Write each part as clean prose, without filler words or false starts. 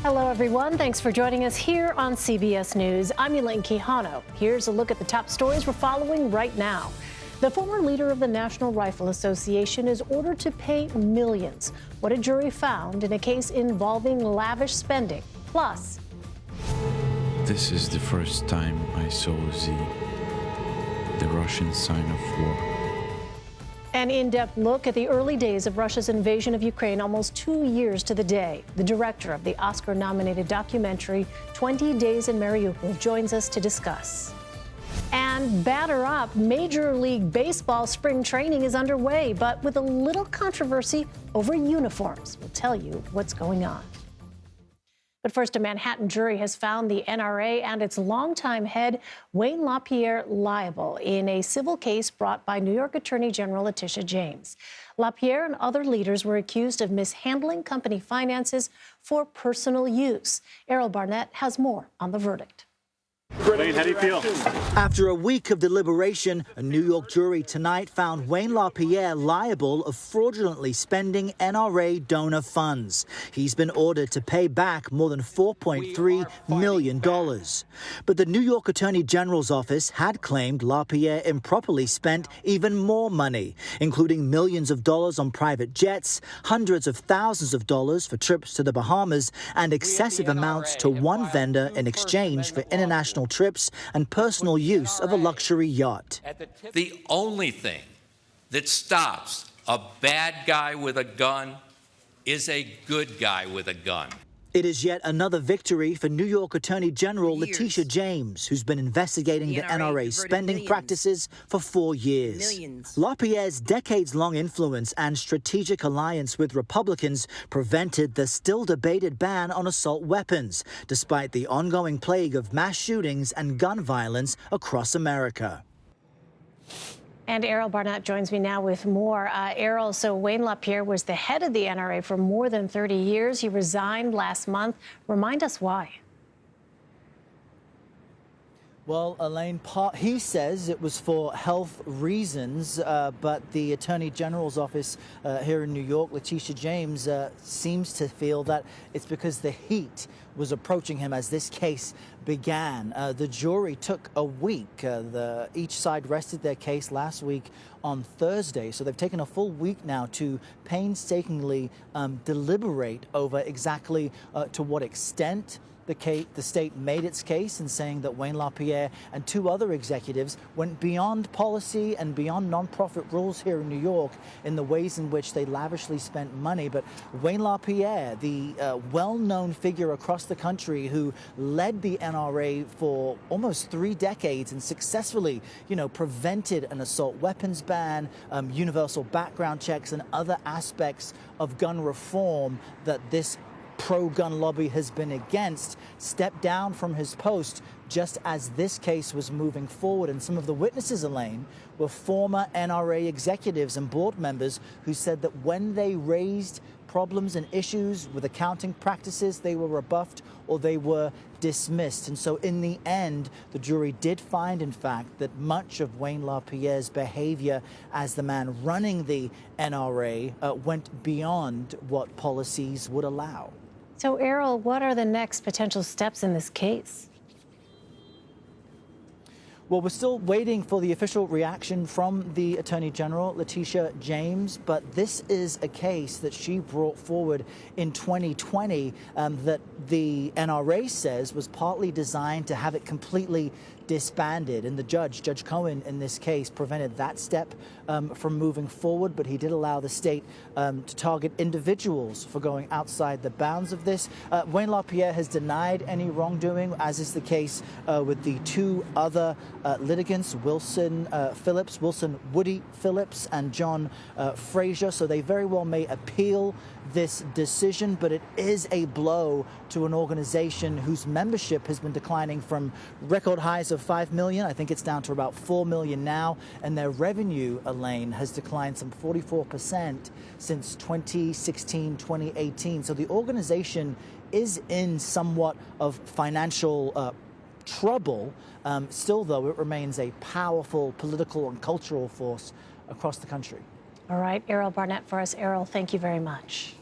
Hello, everyone. Thanks for joining us here on CBS News. I'm Elaine Quijano. Here's a look at the top stories we're following right now. The former leader of the National Rifle Association is ordered to pay millions. What a jury found in a case involving lavish spending. Plus, this is the first time I saw the Russian sign of war. an in-depth look at the early days of Russia's invasion of Ukraine, almost 2 years to the day. The director of the Oscar-nominated documentary 20 Days in Mariupol joins us to discuss. And batter up, Major League Baseball spring training is underway, but with a little controversy over uniforms. We'll tell you what's going on. But first, a Manhattan jury has found the NRA and its longtime head, Wayne LaPierre, liable in a civil case brought by New York Attorney General Letitia James. LaPierre and other leaders were accused of mishandling company finances for personal use. Errol Barnett has more on the verdict. Wayne, how do you feel? After a week of deliberation, a New York jury tonight found Wayne LaPierre liable of fraudulently spending NRA donor funds. He's been ordered to pay back more than $4.3 million. But the New York Attorney General's office had claimed LaPierre improperly spent even more money, including millions of dollars on private jets, hundreds of thousands of dollars for trips to the Bahamas, and excessive amounts to one vendor in exchange for international trips and personal use of a luxury yacht. The only thing that stops a bad guy with a gun is a good guy with a gun. It is yet another victory for New York Attorney General Letitia James, who's been investigating the NRA's spending practices for 4 years. LaPierre's decades-long influence and strategic alliance with Republicans prevented the still-debated ban on assault weapons, despite the ongoing plague of mass shootings and gun violence across America. And Errol Barnett joins me now with more. Errol, so Wayne LaPierre was the head of the NRA for more than 30 years. He resigned last month. Remind us why. Well, Elaine, he says it was for health reasons, but the Attorney General's office here in New York, Letitia James, seems to feel that it's because the heat was approaching him as this case began. The jury took a week. Each side rested their case last week on Thursday, so they've taken a full week now to painstakingly deliberate over exactly to what extent the state made its case in saying that Wayne LaPierre and 2 other executives went beyond policy and beyond nonprofit rules here in New York in the ways in which they lavishly spent money. But Wayne LaPierre, the well-known figure across the country who led the NRA for almost 3 decades and successfully, prevented an assault weapons ban, universal background checks, and other aspects of gun reform that this pro-gun lobby has been against, stepped down from his post just as this case was moving forward. And some of the witnesses, Elaine, were former NRA executives and board members who said that when they raised problems and issues with accounting practices, they were rebuffed or they were dismissed. And so in the end, the jury did find, in fact, that much of Wayne LaPierre's behavior as the man running the NRA went beyond what policies would allow. So, Errol, what are the next potential steps in this case? Well, we're still waiting for the official reaction from the Attorney General, Letitia James, but this is a case that she brought forward in 2020 that the NRA says was partly designed to have it completely disbanded. And the Judge Cohen in this case prevented that step from moving forward, but he did allow the state to target individuals for going outside the bounds of this. Wayne LaPierre has denied any wrongdoing, as is the case with the 2 other litigants, Wilson Woody Phillips and John Frazier. So they very well may appeal this decision, but it is a blow to an organization whose membership has been declining from record highs of 5 million. I think it's down to about 4 million now, and their revenue, Elaine, has declined some 44% since 2016, 2018. So the organization is in somewhat of financial trouble. Still, though, it remains a powerful political and cultural force across the country. All right, Errol Barnett for us. Errol, thank you very much.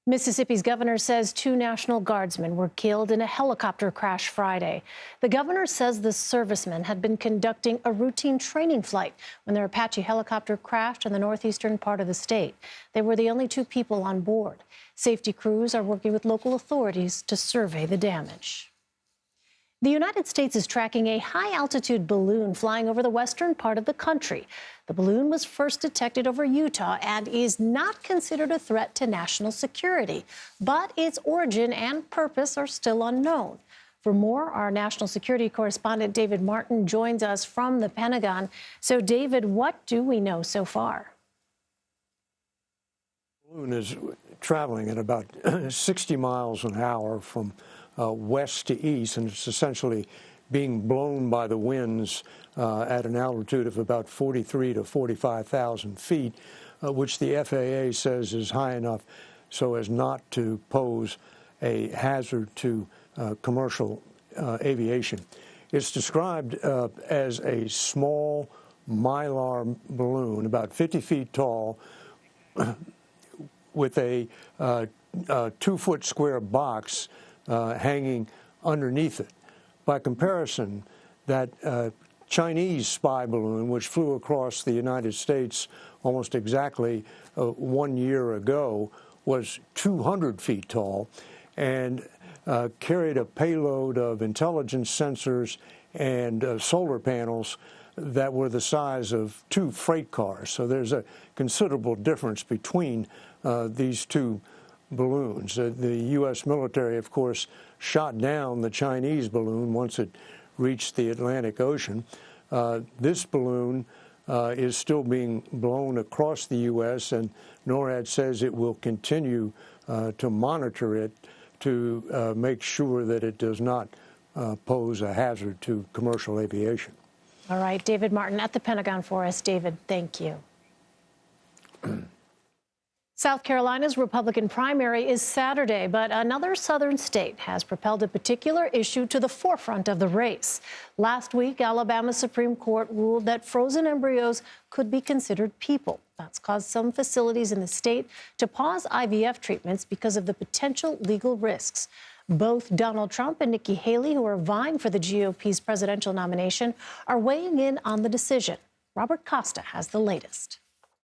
Mississippi's governor says 2 National Guardsmen were killed in a helicopter crash Friday. The governor says the servicemen had been conducting a routine training flight when their Apache helicopter crashed in the northeastern part of the state. They were the only 2 people on board. Safety crews are working with local authorities to survey the damage. The United States is tracking a high-altitude balloon flying over the western part of the country. The balloon was first detected over Utah and is not considered a threat to national security, but its origin and purpose are still unknown. For more, our national security correspondent David Martin joins us from the Pentagon. So, David, what do we know so far? The balloon is traveling at about 60 miles an hour from west to east, and it's essentially being blown by the winds at an altitude of about 43 to 45,000 feet, which the FAA says is high enough so as not to pose a hazard to commercial aviation. It's described as a small mylar balloon, about 50 feet tall, with a 2-foot square box hanging underneath it. By comparison, that Chinese spy balloon, which flew across the United States almost exactly 1 year ago, was 200 feet tall and carried a payload of intelligence sensors and solar panels that were the size of 2 freight cars. So there's a considerable difference between these 2 balloons. The U.S. military, of course, shot down the Chinese balloon once it reached the Atlantic Ocean. This balloon is still being blown across the U.S., and NORAD says it will continue to monitor it to make sure that it does not pose a hazard to commercial aviation. All right, David Martin at the Pentagon for us. David, thank you. South Carolina's Republican primary is Saturday, but another southern state has propelled a particular issue to the forefront of the race. Last week, Alabama's Supreme Court ruled that frozen embryos could be considered people. That's caused some facilities in the state to pause IVF treatments because of the potential legal risks. Both Donald Trump and Nikki Haley, who are vying for the GOP's presidential nomination, are weighing in on the decision. Robert Costa has the latest.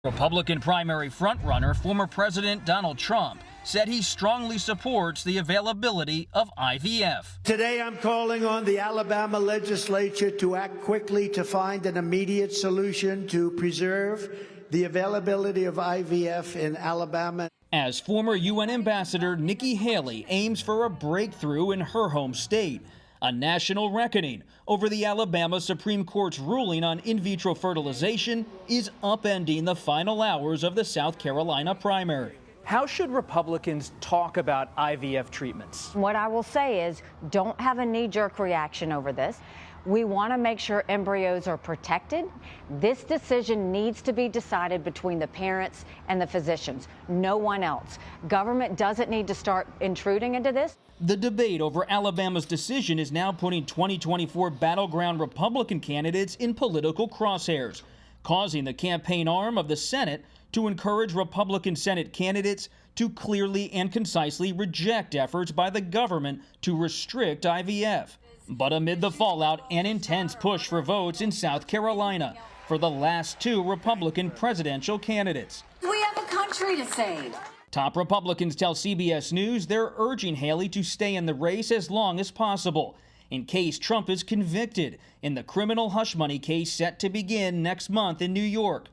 Republican primary frontrunner, former President Donald Trump, said he strongly supports the availability of IVF. Today, I'm calling on the Alabama legislature to act quickly to find an immediate solution to preserve the availability of IVF in Alabama. As former UN Ambassador Nikki Haley aims for a breakthrough in her home state, a national reckoning over the Alabama Supreme Court's ruling on in vitro fertilization is upending the final hours of the South Carolina primary. How should Republicans talk about IVF treatments? What I will say is, don't have a knee-jerk reaction over this. We want to make sure embryos are protected. This decision needs to be decided between the parents and the physicians, no one else. Government doesn't need to start intruding into this. The debate over Alabama's decision is now putting 2024 battleground Republican candidates in political crosshairs, causing the campaign arm of the Senate to encourage Republican Senate candidates to clearly and concisely reject efforts by the government to restrict IVF. But amid the fallout, an intense push for votes in South Carolina for the last 2 Republican presidential candidates. We have a country to save. Top Republicans tell CBS News they're urging Haley to stay in the race as long as possible in case Trump is convicted in the criminal hush money case set to begin next month in New York.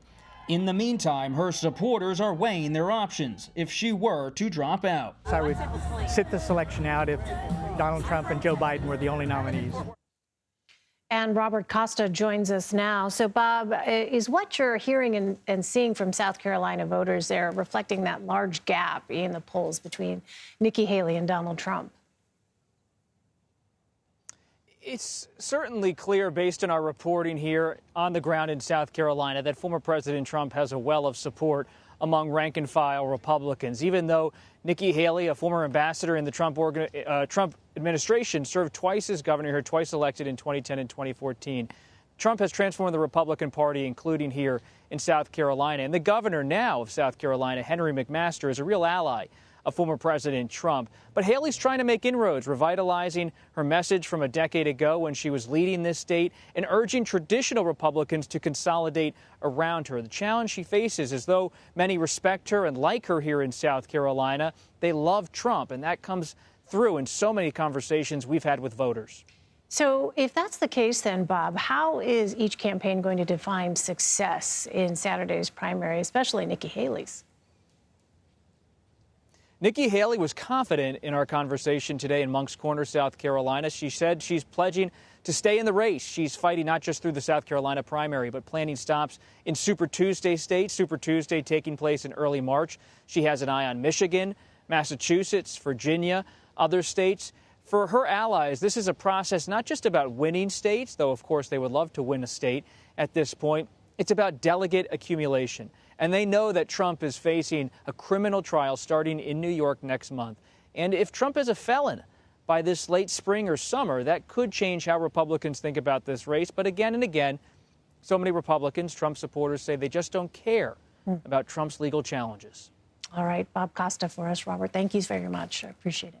In the meantime, her supporters are weighing their options if she were to drop out. I would sit the selection out if Donald Trump and Joe Biden were the only nominees. And Robert Costa joins us now. So, Bob, is what you're hearing and seeing from South Carolina voters there reflecting that large gap in the polls between Nikki Haley and Donald Trump? It's certainly clear, based on our reporting here on the ground in South Carolina, that former President Trump has a well of support among rank-and-file Republicans. Even though Nikki Haley, a former ambassador in the Trump administration, served twice as governor here, twice elected in 2010 and 2014, Trump has transformed the Republican Party, including here in South Carolina. And the governor now of South Carolina, Henry McMaster, is a real ally of former President Trump. But Haley's trying to make inroads, revitalizing her message from a decade ago when she was leading this state and urging traditional Republicans to consolidate around her. The challenge she faces is, though many respect her and like her here in South Carolina, they love Trump, and that comes through in so many conversations we've had with voters. So if that's the case, then, Bob, how is each campaign going to define success in Saturday's primary, especially Nikki Haley's? Nikki Haley was confident in our conversation today in Moncks Corner, South Carolina. She said she's pledging to stay in the race. She's fighting not just through the South Carolina primary, but planning stops in Super Tuesday state, Super Tuesday taking place in early March. She has an eye on Michigan, Massachusetts, Virginia, other states. For her allies, this is a process not just about winning states, though, of course, they would love to win a state at this point. It's about delegate accumulation. And they know that Trump is facing a criminal trial starting in New York next month. And if Trump is a felon by this late spring or summer, that could change how Republicans think about this race. But again and again, so many Republicans, Trump supporters, say they just don't care about Trump's legal challenges. All right, Bob Costa for us, Robert. Thank you very much. I appreciate it.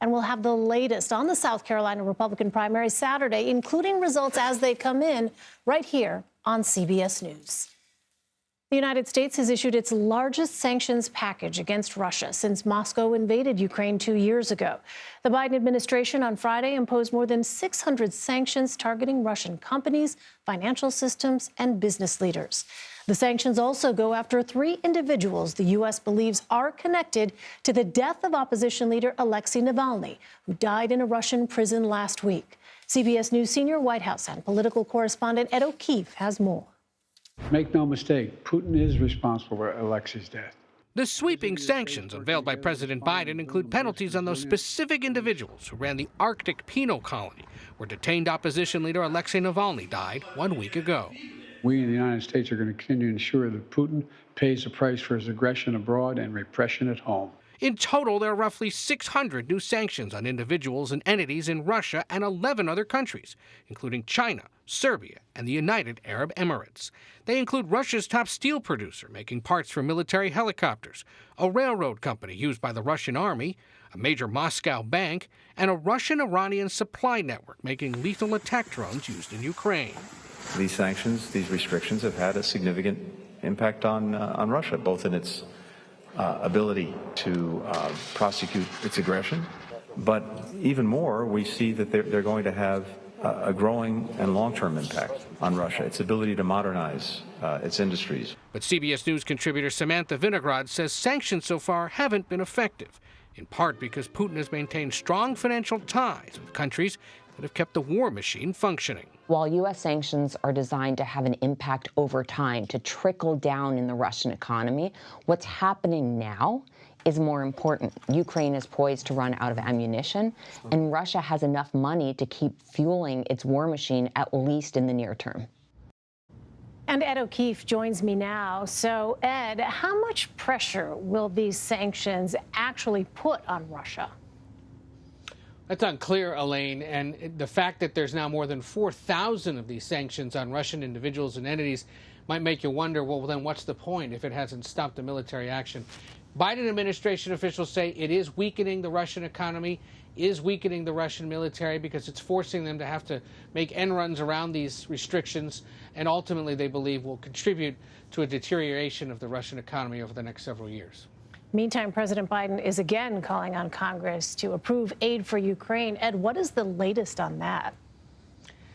And we'll have the latest on the South Carolina Republican primary Saturday, including results as they come in, right here on CBS News. The United States has issued its largest sanctions package against Russia since Moscow invaded Ukraine 2 years ago. The Biden administration on Friday imposed more than 600 sanctions targeting Russian companies, financial systems, and business leaders. The sanctions also go after 3 individuals the U.S. believes are connected to the death of opposition leader Alexei Navalny, who died in a Russian prison last week. CBS News senior White House and political correspondent Ed O'Keefe has more. Make no mistake, Putin is responsible for Alexei's death. The sweeping sanctions unveiled by President Biden include penalties on those specific individuals who ran the Arctic penal colony, where detained opposition leader Alexei Navalny died 1 week ago. We in the United States are going to continue to ensure that Putin pays the price for his aggression abroad and repression at home. In total, there are roughly 600 new sanctions on individuals and entities in Russia and 11 other countries, including China, Serbia, and the United Arab Emirates. They include Russia's top steel producer, making parts for military helicopters, a railroad company used by the Russian army, a major Moscow bank, and a Russian-Iranian supply network making lethal attack drones used in Ukraine. These sanctions, these restrictions have had a significant impact on Russia, both in its ability to prosecute its aggression, but even more, we see that they're going to have a growing and long-term impact on Russia, its ability to modernize its industries. But CBS News contributor Samantha Vinograd says sanctions so far haven't been effective, in part because Putin has maintained strong financial ties with countries that have kept the war machine functioning. While U.S. sanctions are designed to have an impact over time, to trickle down in the Russian economy, what's happening now is more important. Ukraine is poised to run out of ammunition, and Russia has enough money to keep fueling its war machine, at least in the near term. And Ed O'Keefe joins me now. So, Ed, how much pressure will these sanctions actually put on Russia? That's unclear, Elaine, and the fact that there's now more than 4,000 of these sanctions on Russian individuals and entities might make you wonder, well, then what's the point if it hasn't stopped the military action? Biden administration officials say it is weakening the Russian economy, is weakening the Russian military because it's forcing them to have to make end runs around these restrictions, and ultimately they believe will contribute to a deterioration of the Russian economy over the next several years. Meantime, President Biden is again calling on Congress to approve aid for Ukraine. Ed, what is the latest on that?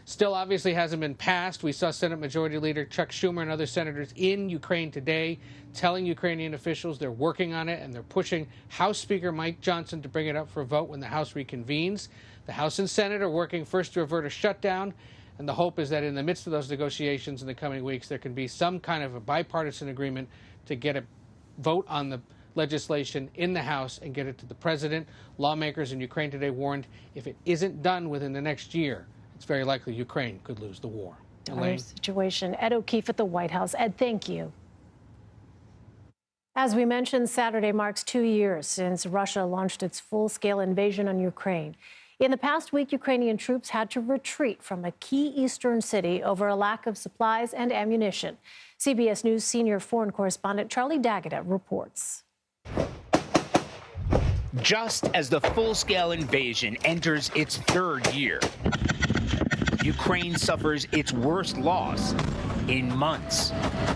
Still obviously hasn't been passed. We saw Senate Majority Leader Chuck Schumer and other senators in Ukraine today telling Ukrainian officials they're working on it, and they're pushing House Speaker Mike Johnson to bring it up for a vote when the House reconvenes. The House and Senate are working first to avert a shutdown, and the hope is that in the midst of those negotiations in the coming weeks, there can be some kind of a bipartisan agreement to get a vote on the legislation in the House and get it to the president. Lawmakers in Ukraine today warned if it isn't done within the next year, it's very likely Ukraine could lose the war. Dire situation. Ed O'Keefe at the White House. Ed, thank you. As we mentioned, Saturday marks 2 years since Russia launched its full-scale invasion on Ukraine. In the past week, Ukrainian troops had to retreat from a key eastern city over a lack of supplies and ammunition. CBS News senior foreign correspondent Charlie D'Agata reports. Just as the full-scale invasion enters its third year, Ukraine suffers its worst loss in months.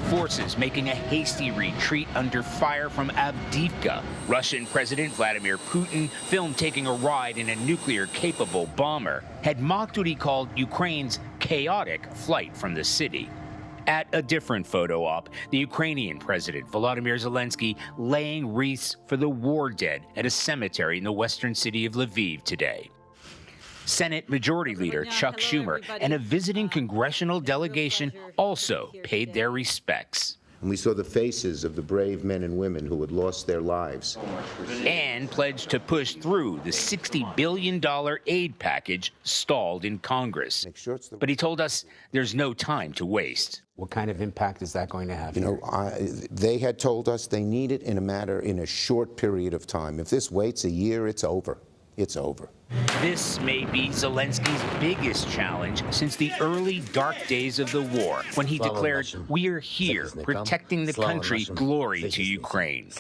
Forces making a hasty retreat under fire from Avdiivka. Russian President Vladimir Putin, filmed taking a ride in a nuclear-capable bomber, had mocked what he called Ukraine's chaotic flight from the city. At a different photo op, the Ukrainian President Volodymyr Zelensky laying wreaths for the war dead at a cemetery in the western city of Lviv today. Senate Majority Leader Chuck Schumer and a visiting congressional delegation also paid their respects. And we saw the faces of the brave men and women who had lost their lives. And pledged to push through the $60 billion aid package stalled in Congress. But he told us there's no time to waste. What kind of impact is that going to have? You know, they had told us they need it in a short period of time. If this waits a year, it's over. It's over. This may be Zelensky's biggest challenge since the early dark days of the war, when he declared, "We're here, protecting the country, glory to Ukraine."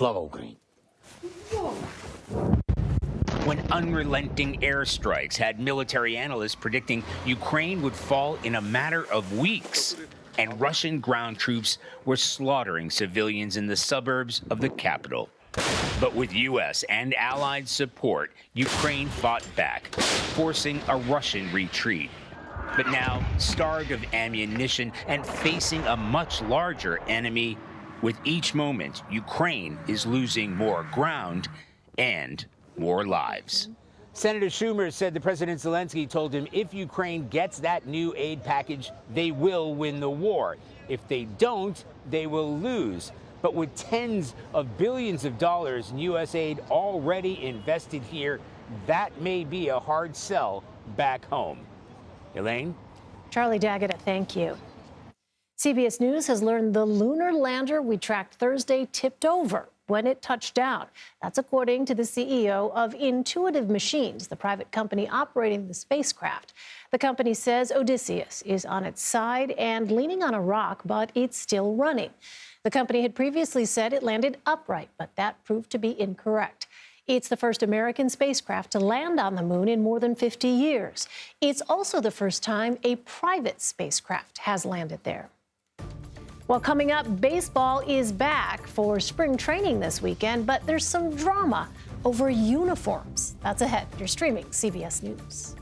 When unrelenting airstrikes had military analysts predicting Ukraine would fall in a matter of weeks, and Russian ground troops were slaughtering civilians in the suburbs of the capital. But with U.S. and allied support, Ukraine fought back, forcing a Russian retreat. But now, starved of ammunition and facing a much larger enemy, with each moment, Ukraine is losing more ground and more lives. Senator Schumer said that President Zelensky told him if Ukraine gets that new aid package, they will win the war. If they don't, they will lose. But with tens of billions of dollars in U.S. aid already invested here, that may be a hard sell back home. Elaine? Charlie Daggett, thank you. CBS News has learned the lunar lander we tracked Thursday tipped over when it touched down. That's according to the CEO of Intuitive Machines, the private company operating the spacecraft. The company says Odysseus is on its side and leaning on a rock, but it's still running. The company had previously said it landed upright, but that proved to be incorrect. It's the first American spacecraft to land on the moon in more than 50 years. It's also the first time a private spacecraft has landed there. Well, coming up, baseball is back for spring training this weekend, but there's some drama over uniforms. That's ahead. You're streaming CBS News.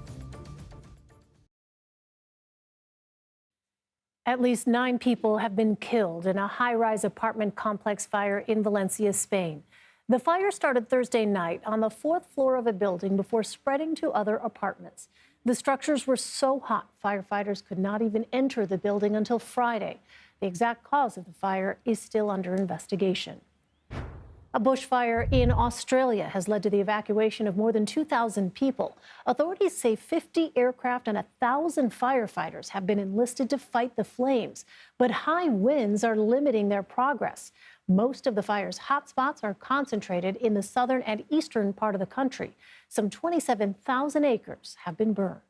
At least 9 people have been killed in a high-rise apartment complex fire in Valencia, Spain. The fire started Thursday night on the 4th floor of a building before spreading to other apartments. The structures were so hot, firefighters could not even enter the building until Friday. The exact cause of the fire is still under investigation. A bushfire in Australia has led to the evacuation of more than 2,000 people. Authorities say 50 aircraft and 1,000 firefighters have been enlisted to fight the flames, but high winds are limiting their progress. Most of the fire's hotspots are concentrated in the southern and eastern part of the country. Some 27,000 acres have been burned.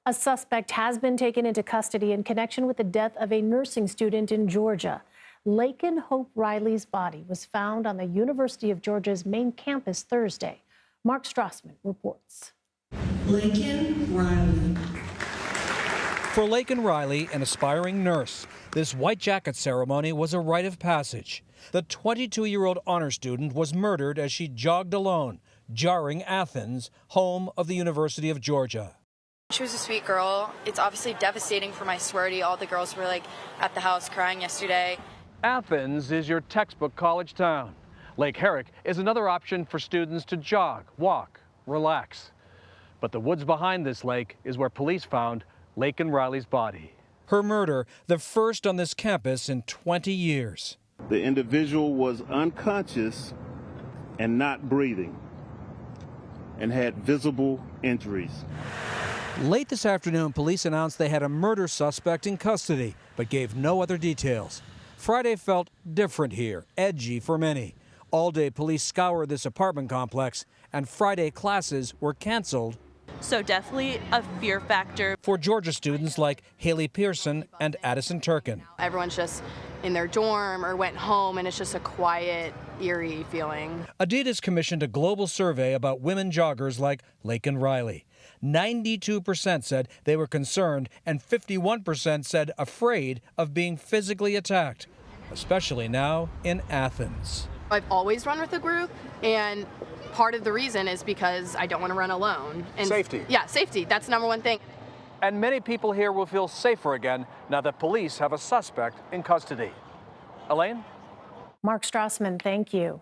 A suspect has been taken into custody in connection with the death of a nursing student in Georgia. Laken Hope Riley's body was found on the University of Georgia's main campus Thursday. Mark Strassman reports. Laken Riley. For Laken Riley, an aspiring nurse, this white jacket ceremony was a rite of passage. The 22-year-old honor student was murdered as she jogged alone, jarring Athens, home of the University of Georgia. She was a sweet girl. It's obviously devastating for my sorority. All the girls were at the house crying yesterday. Athens is your textbook college town. Lake Herrick is another option for students to jog, walk, relax. But the woods behind this lake is where police found Laken Riley's body. Her murder, the first on this campus in 20 years. The individual was unconscious and not breathing and had visible injuries. Late this afternoon, police announced they had a murder suspect in custody, but gave no other details. Friday felt different here, edgy for many. All day, police scoured this apartment complex, and Friday classes were canceled. So definitely a fear factor. For Georgia students like Haley Pearson and Addison Turkin. Everyone's just in their dorm or went home, and it's just a quiet eerie feeling. Adidas commissioned a global survey about women joggers like Laken Riley. 92% said they were concerned, and 51% said afraid of being physically attacked, especially now in Athens. I've always run with a group, and part of the reason is because I don't want to run alone. And safety. Yeah, safety. That's the number one thing. And many people here will feel safer again now that police have a suspect in custody. Elaine? Mark Strassman, thank you.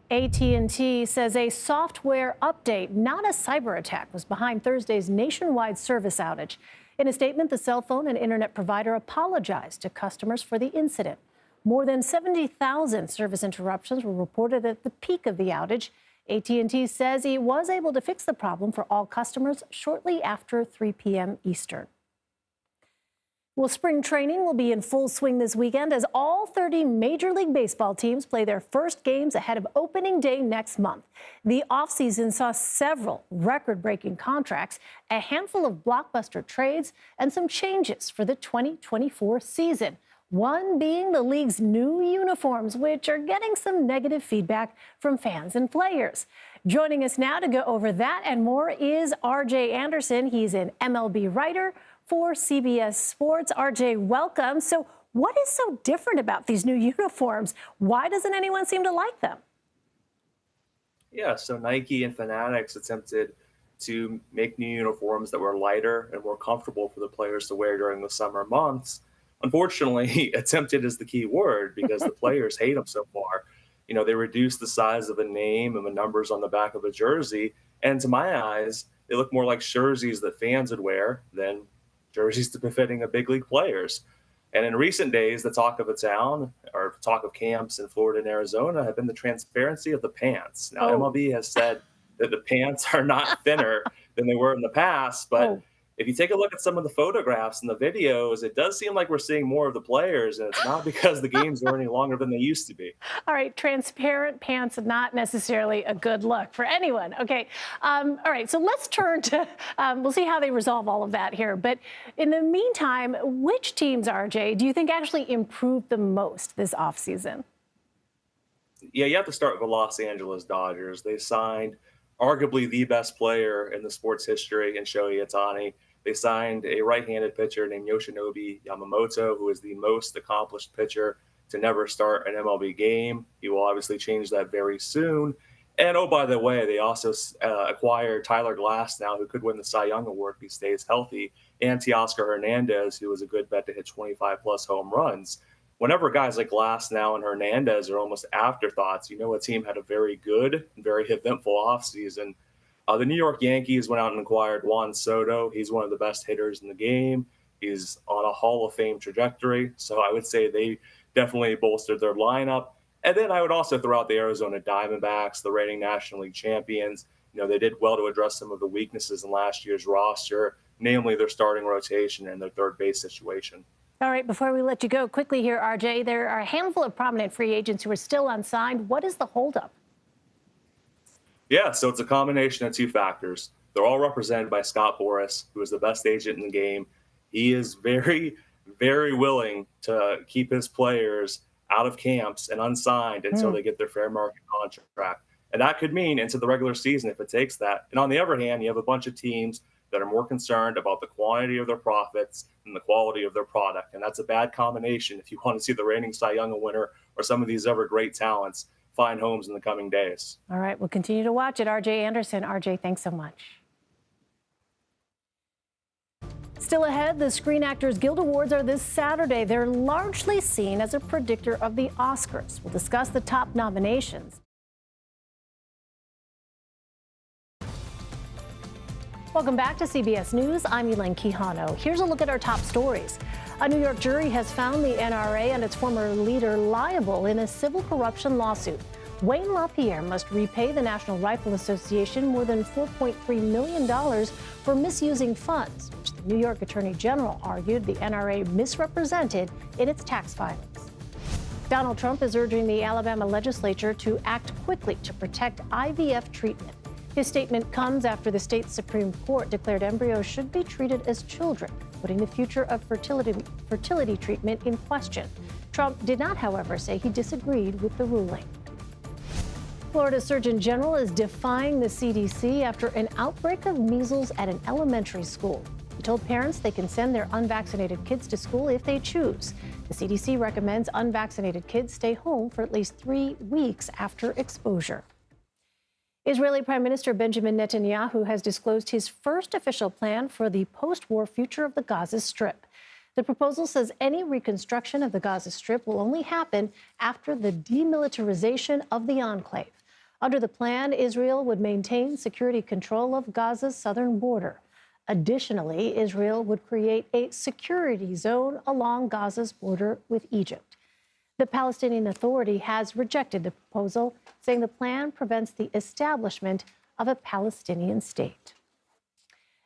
AT&T says a software update, not a cyber attack, was behind Thursday's nationwide service outage. In a statement, the cell phone and internet provider apologized to customers for the incident. More than 70,000 service interruptions were reported at the peak of the outage. AT&T says it was able to fix the problem for all customers shortly after 3 p.m. Eastern. Well, spring training will be in full swing this weekend as all 30 Major League Baseball teams play their first games ahead of opening day next month. The offseason saw several record-breaking contracts, a handful of blockbuster trades, and some changes for the 2024 season. One being the league's new uniforms, which are getting some negative feedback from fans and players. Joining us now to go over that and more is RJ Anderson. He's an MLB writer for CBS Sports. RJ, welcome. So what is so different about these new uniforms? Why doesn't anyone seem to like them? Yeah, so Nike and Fanatics attempted to make new uniforms that were lighter and more comfortable for the players to wear during the summer months. Unfortunately, attempted is the key word because the players hate them so far. You know, they reduced the size of a name and the numbers on the back of a jersey. And to my eyes, they look more like jerseys that fans would wear than jerseys befitting of big league players. And in recent days, the talk of the town or talk of camps in Florida and Arizona have been the transparency of the pants. Now, MLB has said that the pants are not thinner than they were in the past, but if you take a look at some of the photographs and the videos, it does seem like we're seeing more of the players, and it's not because the games are any longer than they used to be. All right, transparent pants, not necessarily a good look for anyone. Okay, all right, so let's turn to, we'll see how they resolve all of that here. But in the meantime, which teams, RJ, do you think actually improved the most this offseason? Yeah, you have to start with the Los Angeles Dodgers. They signed arguably the best player in the sports history in Shohei Ohtani. They signed a right-handed pitcher named Yoshinobu Yamamoto, who is the most accomplished pitcher to never start an MLB game. He will obviously change that very soon. And, oh, by the way, they also acquired Tyler Glasnow, who could win the Cy Young Award if he stays healthy, and Teoscar Hernandez, who was a good bet to hit 25-plus home runs. Whenever guys like Glasnow and Hernandez are almost afterthoughts, you know a team had a very good and very eventful offseason. The New York Yankees went out and acquired Juan Soto. He's one of the best hitters in the game. He's on a Hall of Fame trajectory. So I would say they definitely bolstered their lineup. And then I would also throw out the Arizona Diamondbacks, the reigning National League champions. You know, they did well to address some of the weaknesses in last year's roster, namely their starting rotation and their third base situation. All right, before we let you go, quickly here, RJ, there are a handful of prominent free agents who are still unsigned. What is the holdup? Yeah, so it's a combination of two factors. They're all represented by Scott Boras, who is the best agent in the game. He is very, very willing to keep his players out of camps and unsigned until they get their fair market contract. And that could mean into the regular season if it takes that. And on the other hand, you have a bunch of teams that are more concerned about the quantity of their profits than the quality of their product. And that's a bad combination if you want to see the reigning Cy Young winner or some of these other great talents find homes in the coming days. All right, we'll continue to watch it. RJ Anderson. RJ, thanks so much. Still ahead, the Screen Actors Guild Awards are this Saturday. They're largely seen as a predictor of the Oscars. We'll discuss the top nominations. Welcome back to CBS News. I'm Elaine Quijano. Here's a look at our top stories. A New York jury has found the NRA and its former leader liable in a civil corruption lawsuit. Wayne LaPierre must repay the National Rifle Association more than $4.3 million for misusing funds, which the New York Attorney General argued the NRA misrepresented in its tax filings. Donald Trump is urging the Alabama legislature to act quickly to protect IVF treatment. His statement comes after the state's Supreme Court declared embryos should be treated as children, putting the future of fertility treatment in question. Trump did not, however, say he disagreed with the ruling. Florida Surgeon General is defying the CDC after an outbreak of measles at an elementary school. He told parents they can send their unvaccinated kids to school if they choose. The CDC recommends unvaccinated kids stay home for at least 3 weeks after exposure. Israeli Prime Minister Benjamin Netanyahu has disclosed his first official plan for the post-war future of the Gaza Strip. The proposal says any reconstruction of the Gaza Strip will only happen after the demilitarization of the enclave. Under the plan, Israel would maintain security control of Gaza's southern border. Additionally, Israel would create a security zone along Gaza's border with Egypt. The Palestinian Authority has rejected the proposal, saying the plan prevents the establishment of a Palestinian state.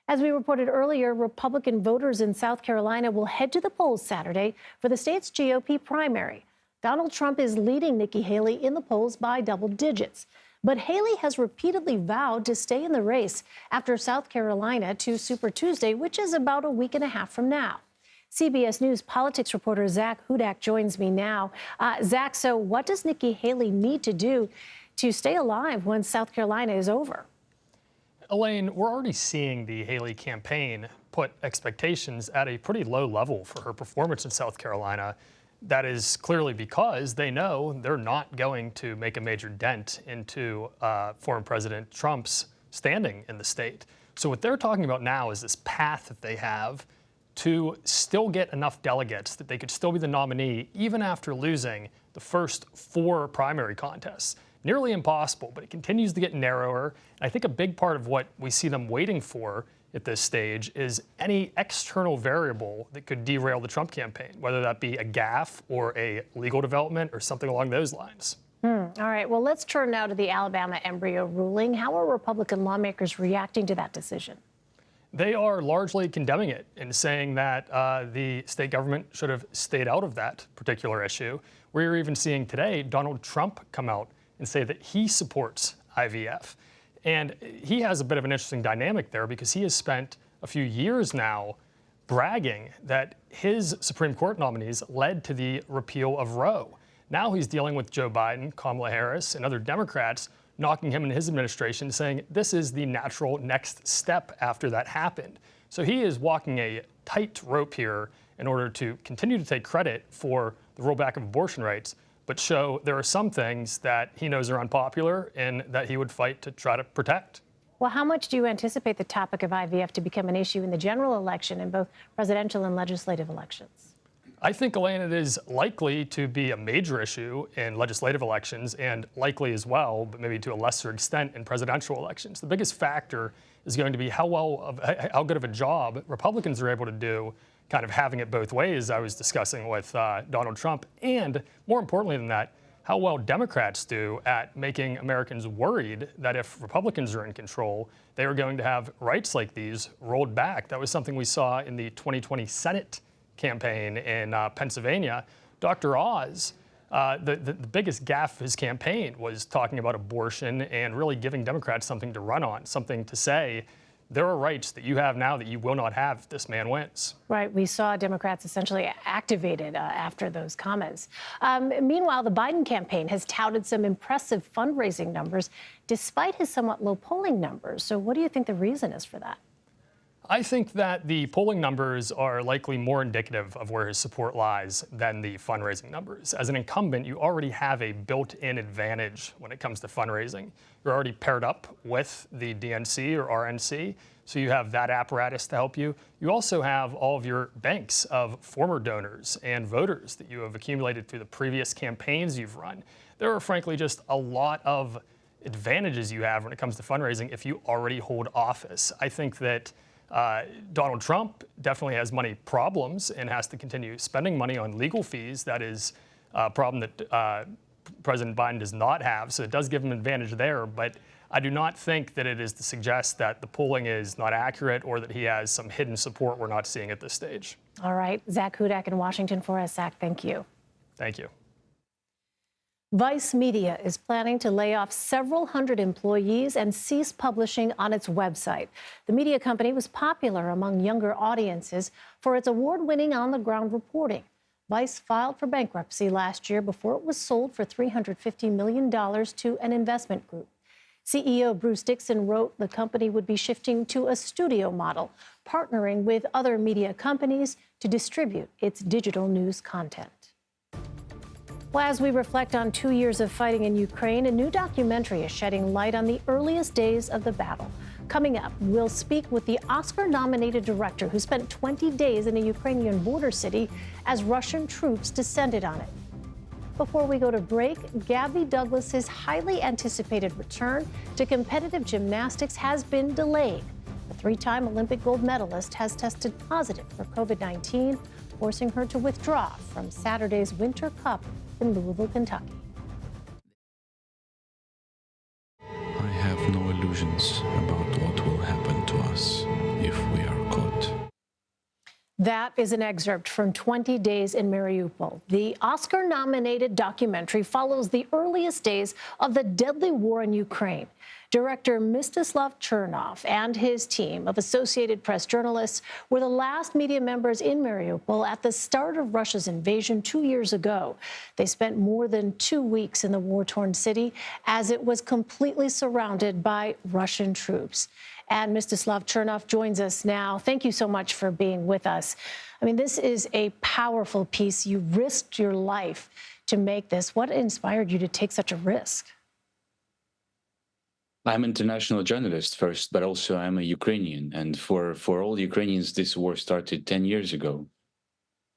As we reported earlier, Republican voters in South Carolina will head to the polls Saturday for the state's GOP primary. Donald Trump is leading Nikki Haley in the polls by double digits. But Haley has repeatedly vowed to stay in the race after South Carolina to Super Tuesday, which is about a week and a half from now. CBS News politics reporter Zach Hudak joins me now. Zach, so what does Nikki Haley need to do to stay alive when South Carolina is over? Elaine, we're already seeing the Haley campaign put expectations at a pretty low level for her performance in South Carolina. That is clearly because they know they're not going to make a major dent into former President Trump's standing in the state. So what they're talking about now is this path that they have to still get enough delegates that they could still be the nominee even after losing the first 4 primary contests. Nearly impossible, but it continues to get narrower. And I think a big part of what we see them waiting for at this stage is any external variable that could derail the Trump campaign, whether that be a gaffe or a legal development or something along those lines. All right, well, let's turn now to the Alabama embryo ruling. How are Republican lawmakers reacting to that decision? They are largely condemning it and saying that the state government should have stayed out of that particular issue. We're even seeing today Donald Trump come out and say that he supports IVF. And he has a bit of an interesting dynamic there because he has spent a few years now bragging that his Supreme Court nominees led to the repeal of Roe. Now he's dealing with Joe Biden, Kamala Harris, and other Democrats knocking him and his administration, saying this is the natural next step after that happened. So he is walking a tight rope here in order to continue to take credit for the rollback of abortion rights, but show there are some things that he knows are unpopular and that he would fight to try to protect. Well, how much do you anticipate the topic of IVF to become an issue in the general election and both presidential and legislative elections? I think, Elaine, it is likely to be a major issue in legislative elections and likely as well, but maybe to a lesser extent in presidential elections. The biggest factor is going to be how good of a job Republicans are able to do kind of having it both ways, I was discussing with Donald Trump, and more importantly than that, how well Democrats do at making Americans worried that if Republicans are in control, they are going to have rights like these rolled back. That was something we saw in the 2020 Senate campaign in Pennsylvania. Dr. Oz, the biggest gaffe of his campaign was talking about abortion and really giving Democrats something to run on, something to say, there are rights that you have now that you will not have if this man wins. Right. We saw Democrats essentially activated after those comments. Meanwhile, the Biden campaign has touted some impressive fundraising numbers despite his somewhat low polling numbers. So what do you think the reason is for that? I think that the polling numbers are likely more indicative of where his support lies than the fundraising numbers. As an incumbent, you already have a built-in advantage when it comes to fundraising. You're already paired up with the DNC or RNC, so you have that apparatus to help you. You also have all of your banks of former donors and voters that you have accumulated through the previous campaigns you've run. There are frankly just a lot of advantages you have when it comes to fundraising if you already hold office. I think that Donald Trump definitely has money problems and has to continue spending money on legal fees. That is a problem that President Biden does not have, so it does give him an advantage there. But I do not think that it is to suggest that the polling is not accurate or that he has some hidden support we're not seeing at this stage. All right. Zach Hudak in Washington for us. Zach, thank you. Thank you. Vice Media is planning to lay off several hundred employees and cease publishing on its website. The media company was popular among younger audiences for its award-winning on-the-ground reporting. Vice filed for bankruptcy last year before it was sold for $350 million to an investment group. CEO Bruce Dixon wrote the company would be shifting to a studio model, partnering with other media companies to distribute its digital news content. Well, as we reflect on 2 years of fighting in Ukraine, a new documentary is shedding light on the earliest days of the battle. Coming up, we'll speak with the Oscar-nominated director who spent 20 days in a Ukrainian border city as Russian troops descended on it. Before we go to break, Gabby Douglas's highly anticipated return to competitive gymnastics has been delayed. The three-time Olympic gold medalist has tested positive for COVID-19, forcing her to withdraw from Saturday's Winter Cup in Louisville, Kentucky. I have no illusions about what will happen to us if we are caught. That is an excerpt from 20 Days in Mariupol. The Oscar-nominated documentary follows the earliest days of the deadly war in Ukraine. Director Mstislav Chernov and his team of Associated Press journalists were the last media members in Mariupol at the start of Russia's invasion 2 years ago. They spent more than 2 weeks in the war-torn city as it was completely surrounded by Russian troops. And Mstislav Chernov joins us now. Thank you so much for being with us. I mean, this is a powerful piece. You risked your life to make this. What inspired you to take such a risk? I'm an international journalist first, but also I'm a Ukrainian. And for all Ukrainians, this war started 10 years ago.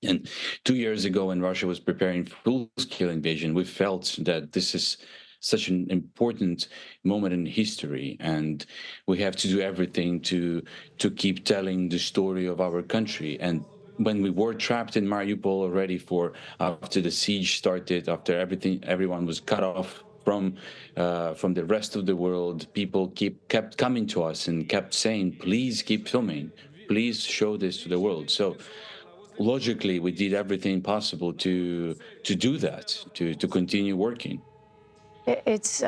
And 2 years ago, when Russia was preparing for full-scale invasion, we felt that this is such an important moment in history, and we have to do everything to keep telling the story of our country. And when we were trapped in Mariupol already after the siege started, after everyone was cut off from the rest of the world, people kept coming to us and kept saying, please keep filming, please show this to the world. So logically, we did everything possible to do that, to continue working. It's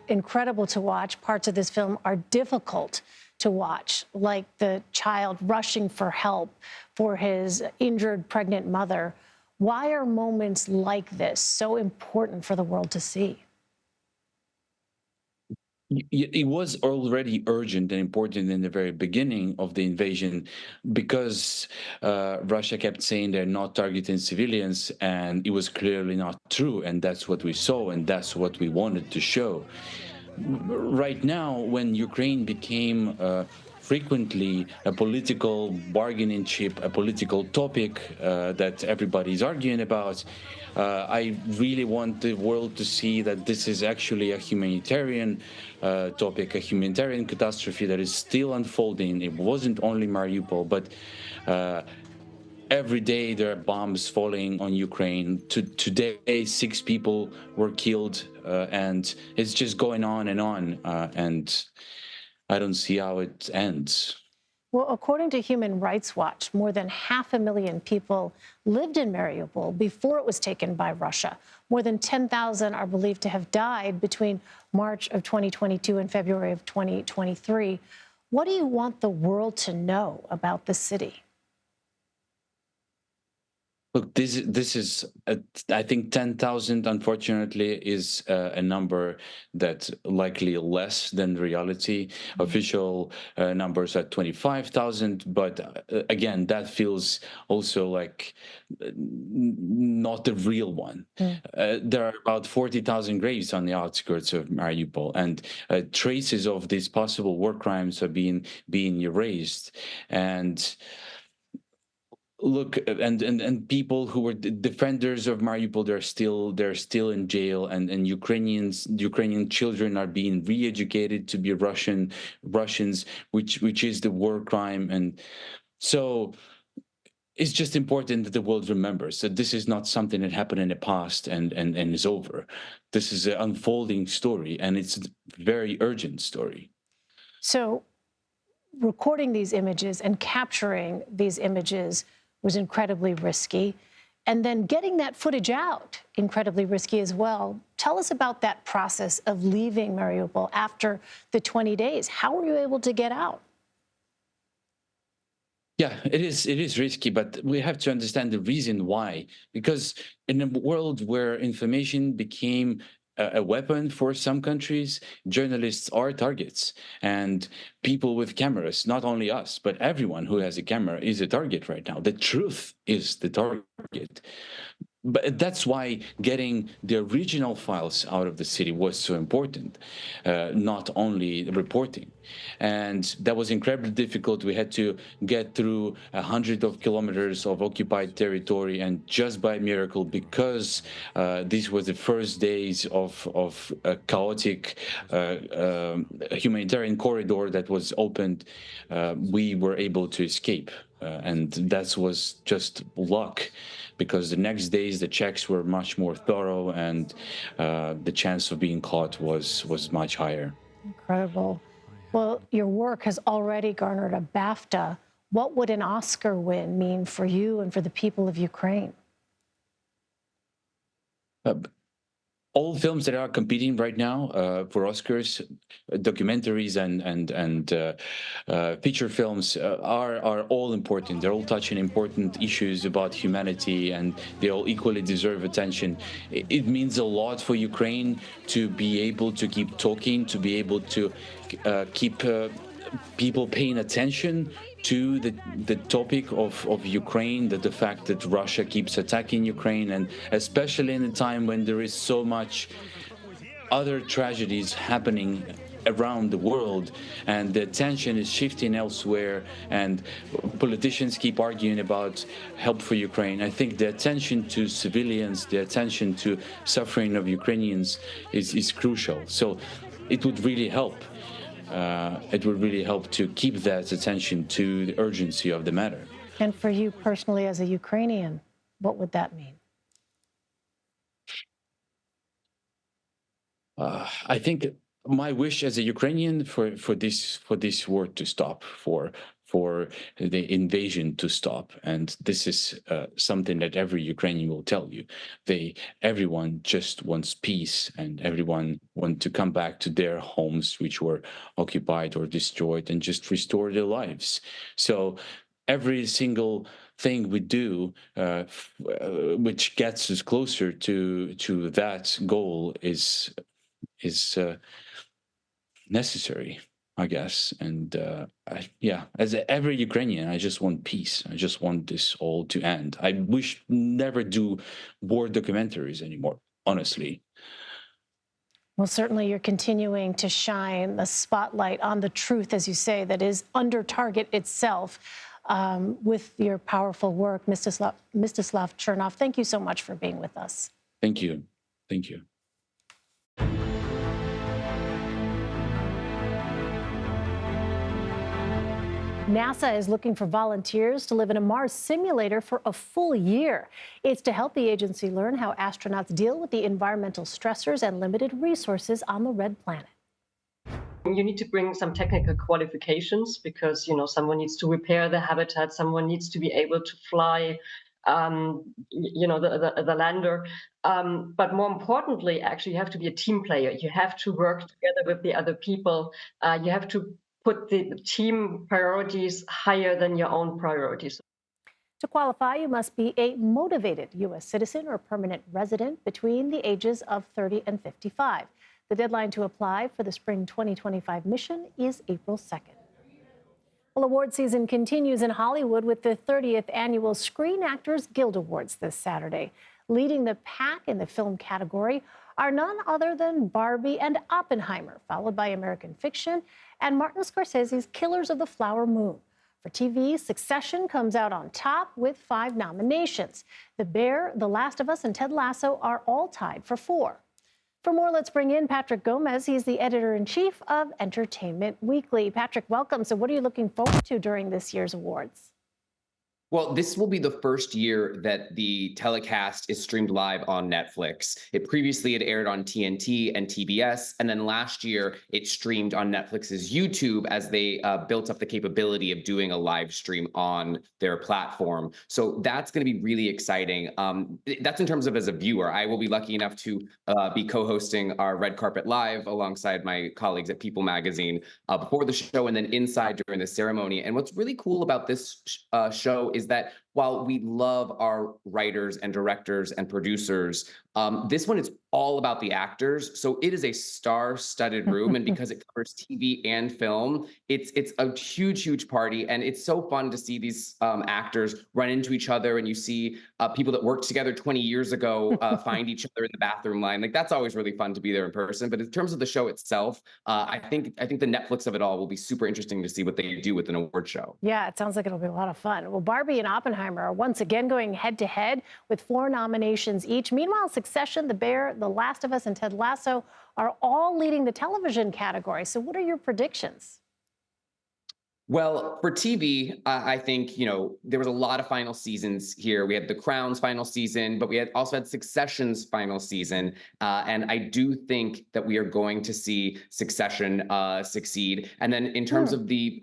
incredible to watch. Parts of this film are difficult to watch, like the child rushing for help for his injured pregnant mother. Why are moments like this so important for the world to see? It was already urgent and important in the very beginning of the invasion because Russia kept saying they're not targeting civilians, and it was clearly not true. And that's what we saw, and that's what we wanted to show. Right now, when Ukraine became frequently a political bargaining chip, a political topic that everybody's arguing about, I really want the world to see that this is actually a humanitarian topic, a humanitarian catastrophe that is still unfolding. It wasn't only Mariupol, but every day there are bombs falling on Ukraine. Today, 6 people were killed, and it's just going on, and I don't see how it ends. Well, according to Human Rights Watch, more than 500,000 people lived in Mariupol before it was taken by Russia. More than 10,000 are believed to have died between March of 2022 and February of 2023. What do you want the world to know about the city? Look, this is I think 10,000, unfortunately, is a number that's likely less than reality. Official numbers are 25,000, but again, that feels also like not the real one. There are about 40,000 graves on the outskirts of Mariupol, and traces of these possible war crimes are being erased. And look, and people who were defenders of Mariupol, they're still in jail, and Ukrainian children are being re-educated to be Russians, which is the war crime. And so it's just important that the world remembers that this is not something that happened in the past and is over. This is an unfolding story, and it's a very urgent story. So recording these images and capturing these images was incredibly risky. And then getting that footage out, incredibly risky as well. Tell us about that process of leaving Mariupol after the 20 days. How were you able to get out? Yeah, it is. It is risky, but we have to understand the reason why. Because in a world where information became a weapon for some countries, journalists are targets, and people with cameras, not only us, but everyone who has a camera is a target right now. The truth is the target. But that's why getting the original files out of the city was so important, not only reporting. And that was incredibly difficult. We had to get through 100 of kilometers of occupied territory, and just by miracle, because these were the first days of a chaotic humanitarian corridor that was opened, we were able to escape. And that was just luck, because the next days the checks were much more thorough, and the chance of being caught was much higher. Incredible. Well, your work has already garnered a BAFTA. What would an Oscar win mean for you and for the people of Ukraine? All films that are competing right now for Oscars, documentaries and feature films are all important. They're all touching important issues about humanity, and they all equally deserve attention. It means a lot for Ukraine to be able to keep talking, to be able to keep people paying attention to the topic of Ukraine, the fact that Russia keeps attacking Ukraine, and especially in a time when there is so much other tragedies happening around the world, and the attention is shifting elsewhere, and politicians keep arguing about help for Ukraine. I think the attention to civilians, the attention to suffering of Ukrainians is crucial. So it would really help. It would really help to keep that attention to the urgency of the matter. And for you personally as a Ukrainian, what would that mean? I think my wish as a Ukrainian for this war to stop, for the invasion to stop, and this is something that every Ukrainian will tell you. Everyone just wants peace, and everyone wants to come back to their homes, which were occupied or destroyed, and just restore their lives. So every single thing we do, which gets us closer to that goal, is necessary, I guess. And yeah, as every Ukrainian, I just want peace. I just want this all to end. I wish never do war documentaries anymore, honestly. Well, certainly you're continuing to shine the spotlight on the truth, as you say, that is under target itself with your powerful work. Mstislav Chernov, thank you so much for being with us. Thank you. Thank you. NASA is looking for volunteers to live in a Mars simulator for a full year. It's to help the agency learn how astronauts deal with the environmental stressors and limited resources on the red planet. You need to bring some technical qualifications because, someone needs to repair the habitat, someone needs to be able to fly, the lander. But more importantly, actually, you have to be a team player. You have to work together with the other people. You have to put the team priorities higher than your own priorities. To qualify, you must be a motivated U.S. citizen or permanent resident between the ages of 30 and 55. The deadline to apply for the spring 2025 mission is April 2nd. Well, award season continues in Hollywood with the 30th annual Screen Actors Guild Awards this Saturday. Leading the pack in the film category are none other than Barbie and Oppenheimer, followed by American Fiction and Martin Scorsese's Killers of the Flower Moon. For TV, Succession comes out on top with 5 nominations. The Bear, The Last of Us, and Ted Lasso are all tied for 4. For more, let's bring in Patrick Gomez. He's the editor-in-chief of Entertainment Weekly. Patrick, welcome. So what are you looking forward to during this year's awards? Well, this will be the first year that the telecast is streamed live on Netflix. It previously had aired on TNT and TBS, and then last year it streamed on Netflix's YouTube as they built up the capability of doing a live stream on their platform. So that's going to be really exciting. That's in terms of as a viewer. I will be lucky enough to be co-hosting our Red Carpet Live alongside my colleagues at People Magazine before the show and then inside during the ceremony. And what's really cool about this show is that while we love our writers and directors and producers, this one is all about the actors. So it is a star-studded room, and because it covers TV and film, it's a huge, huge party, and it's so fun to see these actors run into each other, and you see people that worked together 20 years ago find each other in the bathroom line. Like, that's always really fun to be there in person. But in terms of the show itself, I think the Netflix of it all will be super interesting to see what they do with an award show. Yeah, it sounds like it'll be a lot of fun. Well, Barbie and Oppenheimer are once again going head-to-head with 4 nominations each. Meanwhile, Succession, The Bear, The Last of Us, and Ted Lasso are all leading the television category. So what are your predictions? Well, for TV, I think, there was a lot of final seasons here. We had The Crown's final season, but we also had Succession's final season. And I do think that we are going to see Succession succeed. And then in terms of the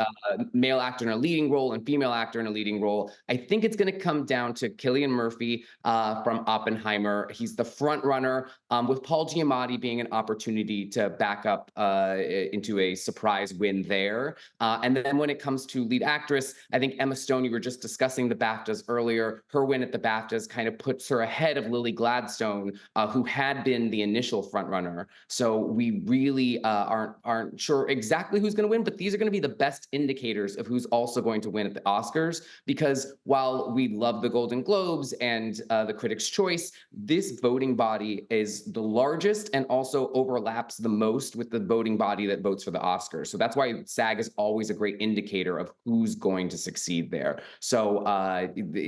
male actor in a leading role and female actor in a leading role, I think it's going to come down to Cillian Murphy from Oppenheimer. He's the front runner, with Paul Giamatti being an opportunity to back up into a surprise win there. And then when it comes to lead actress, I think Emma Stone, you were just discussing the BAFTAs earlier. Her win at the BAFTAs kind of puts her ahead of Lily Gladstone, who had been the initial frontrunner. So we really aren't sure exactly who's going to win, but these are going to be the best indicators of who's also going to win at the Oscars. Because while we love the Golden Globes and the Critics' Choice, this voting body is the largest and also overlaps the most with the voting body that votes for the Oscars. So that's why SAG is always a great indicator of who's going to succeed there. So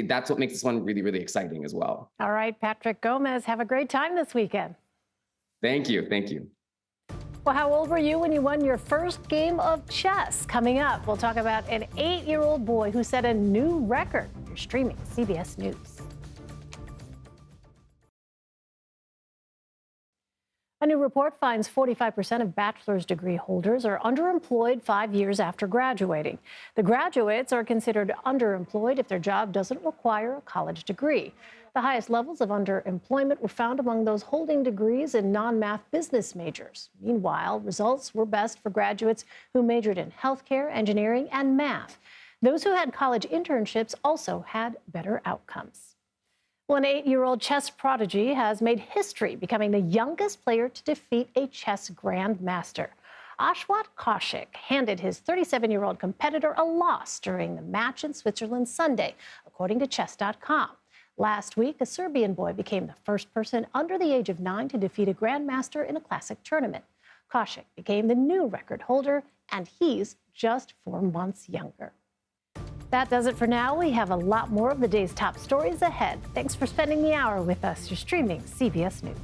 that's what makes this one really, really exciting as well. All right, Patrick Gomez, have a great time this weekend. Thank you. Thank you. Well, how old were you when you won your first game of chess? Coming up, we'll talk about an 8-year-old boy who set a new record. You're streaming CBS News. A new report finds 45% of bachelor's degree holders are underemployed 5 years after graduating. The graduates are considered underemployed if their job doesn't require a college degree. The highest levels of underemployment were found among those holding degrees in non-math business majors. Meanwhile, results were best for graduates who majored in healthcare, engineering, and math. Those who had college internships also had better outcomes. Well, an 8-year-old chess prodigy has made history, becoming the youngest player to defeat a chess grandmaster. Ashwat Kaushik handed his 37-year-old competitor a loss during the match in Switzerland Sunday, according to chess.com. Last week, a Serbian boy became the first person under the age of 9 to defeat a grandmaster in a classic tournament. Kaushik became the new record holder, and he's just 4 months younger. That does it for now. We have a lot more of the day's top stories ahead. Thanks for spending the hour with us. You're streaming CBS News.